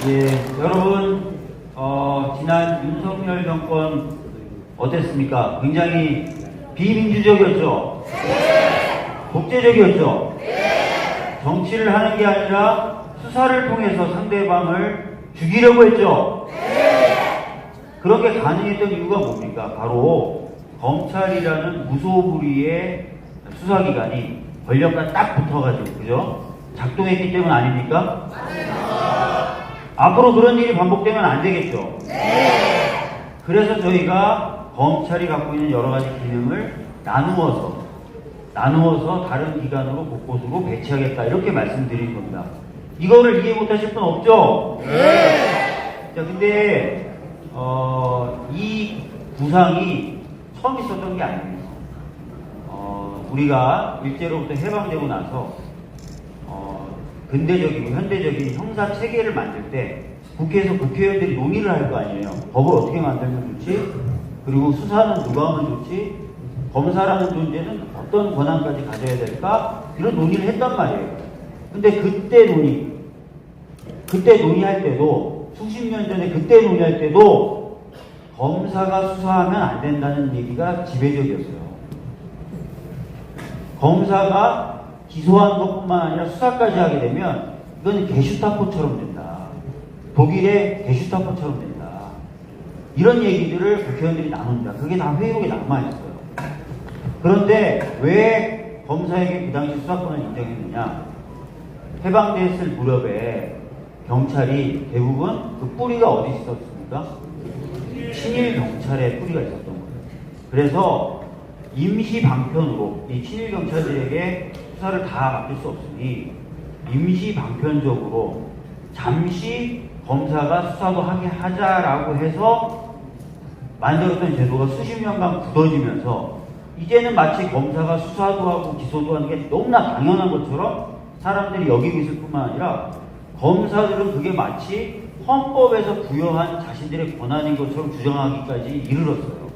예, 여러분, 지난 윤석열 정권 어땠습니까? 굉장히 비민주적이었죠? 네. 독재적이었죠? 네. 정치를 하는 게 아니라 수사를 통해서 상대방을 죽이려고 했죠? 네. 그렇게 가능했던 이유가 뭡니까? 바로 검찰이라는 무소불위의 수사기관이 권력과 딱 붙어가지고, 그죠? 작동했기 때문 아닙니까? 앞으로 그런 일이 반복되면 안 되겠죠? 네. 그래서 저희가 검찰이 갖고 있는 여러 가지 기능을 나누어서 다른 기관으로 곳곳으로 배치하겠다. 이렇게 말씀드린 겁니다. 이거를 이해 못하실 분 없죠? 네. 자, 근데, 이 구상이 처음 있었던 게 아니에요. 우리가 일제로부터 해방되고 나서, 근대적이고 현대적인 형사 체계를 만들 때 국회에서 국회의원들이 논의를 할 거 아니에요. 법을 어떻게 만들면 좋지? 그리고 수사는 누가 하면 좋지? 검사라는 존재는 어떤 권한까지 가져야 될까? 이런 논의를 했단 말이에요. 근데 그때 논의할 때도 수십 년 전에 그때 논의할 때도 검사가 수사하면 안 된다는 얘기가 지배적이었어요. 검사가 기소한 것뿐만 아니라 수사까지 하게 되면 이건 게슈타포처럼 된다. 독일의 게슈타포처럼 된다. 이런 얘기들을 국회의원들이 나눕니다. 그게 다 회의록에 남아있어요. 그런데 왜 검사에게 그 당시 수사권을 인정했느냐? 해방됐을 무렵에 경찰이 대부분 그 뿌리가 어디 있었습니까? 친일 경찰의 뿌리가 있었던 거예요. 그래서 임시 방편으로 이 친일 경찰들에게 수사를 다 맡길 수 없으니 임시 방편적으로 잠시 검사가 수사도 하게 하자라고 해서 만들었던 제도가 수십 년간 굳어지면서 이제는 마치 검사가 수사도 하고 기소도 하는 게 너무나 당연한 것처럼 사람들이 여기고 있을 뿐만 아니라 검사들은 그게 마치 헌법에서 부여한 자신들의 권한인 것처럼 주장하기까지 이르렀어요.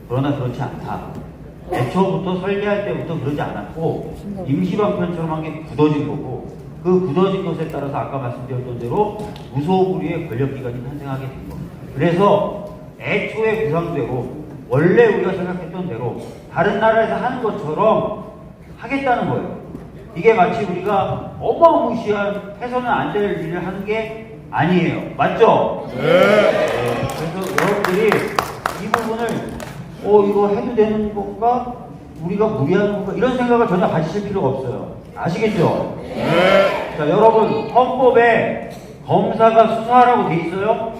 그러나 그렇지 않다. 애초부터 설계할 때부터 그러지 않았고 임시방편처럼 한 게 굳어진 거고 그 굳어진 것에 따라서 아까 말씀드렸던 대로 무소불위의 권력기관이 탄생하게 된 겁니다. 그래서 애초의 구상대로 원래 우리가 생각했던 대로 다른 나라에서 하는 것처럼 하겠다는 거예요. 이게 마치 우리가 어마무시한 해서는 안 될 일을 하는 게 아니에요. 맞죠? 네. 그래서 여러분들이 이 부분을 이거 해도 되는 건가? 우리가 무리하는 건가? 이런 생각을 전혀 가지실 필요가 없어요. 아시겠죠? 네. 자, 여러분, 헌법에 검사가 수사하라고 돼 있어요?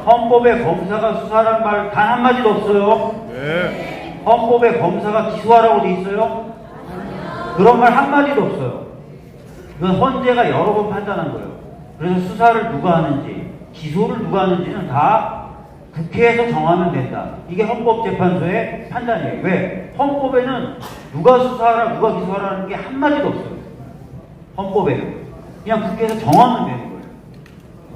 헌법에 검사가 수사하라는 말 단 한마디도 없어요? 네. 헌법에 검사가 기소하라고 돼 있어요? 그런 말 한마디도 없어요. 그건 헌재가 여러 번 판단한 거예요. 그래서 수사를 누가 하는지, 기소를 누가 하는지는 다 국회에서 정하면 된다. 이게 헌법재판소의 판단이에요. 왜? 헌법에는 누가 수사하라, 누가 기소하라는 게 한마디도 없어요. 헌법에는. 그냥 국회에서 정하면 되는 거예요.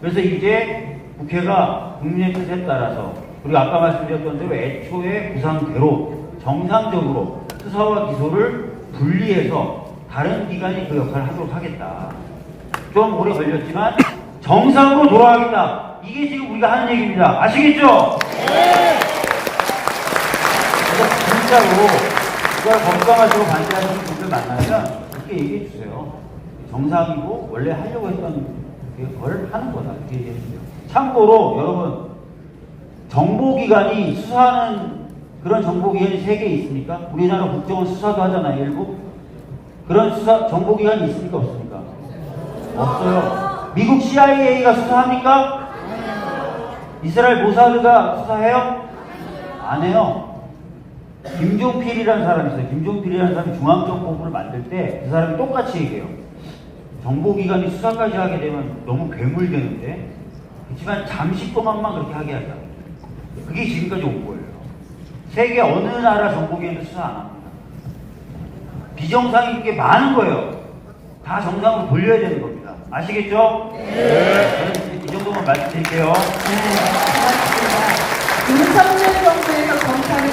그래서 이제 국회가 국민의 뜻에 따라서, 그리고 아까 말씀드렸던 대로 애초의 구상대로 정상적으로 수사와 기소를 분리해서 다른 기관이 그 역할을 하도록 하겠다. 좀 오래 걸렸지만 정상으로 돌아가겠다. 이게 지금 우리가 하는 얘기입니다. 아시겠죠? 네. 그래서 진짜로 이걸 건강하시고 반대하시는 분들 만나면 그렇게 얘기해 주세요. 정상이고 원래 하려고 했던 걸 하는 거다. 이렇게 얘기해 주세요. 참고로 여러분, 정보기관이 수사하는 그런 정보기관이 3개 있습니까? 우리나라 국정원 수사도 하잖아요, 일부. 그런 수사 정보기관이 있습니까? 없습니까? 없어요. 미국 CIA가 수사합니까? 이스라엘 모사드가 수사해요? 안 해요. 김종필이라는 사람이 있어요. 김종필이라는 사람이 중앙정보부를 만들 때 그 사람이 똑같이 얘기해요. 정보기관이 수사까지 하게 되면 너무 괴물되는데, 그렇지만 잠시 동안만 그렇게 하게 하자. 그게 지금까지 온 거예요. 세계 어느 나라 정보기관도 수사 안 합니다. 비정상인 게 많은 거예요. 다 정상으로 돌려야 되는 겁니다. 아시겠죠? 네. 저는 이 정도만 말씀드릴게요. 네, 고맙습니다. 윤석열 정부에서 검찰을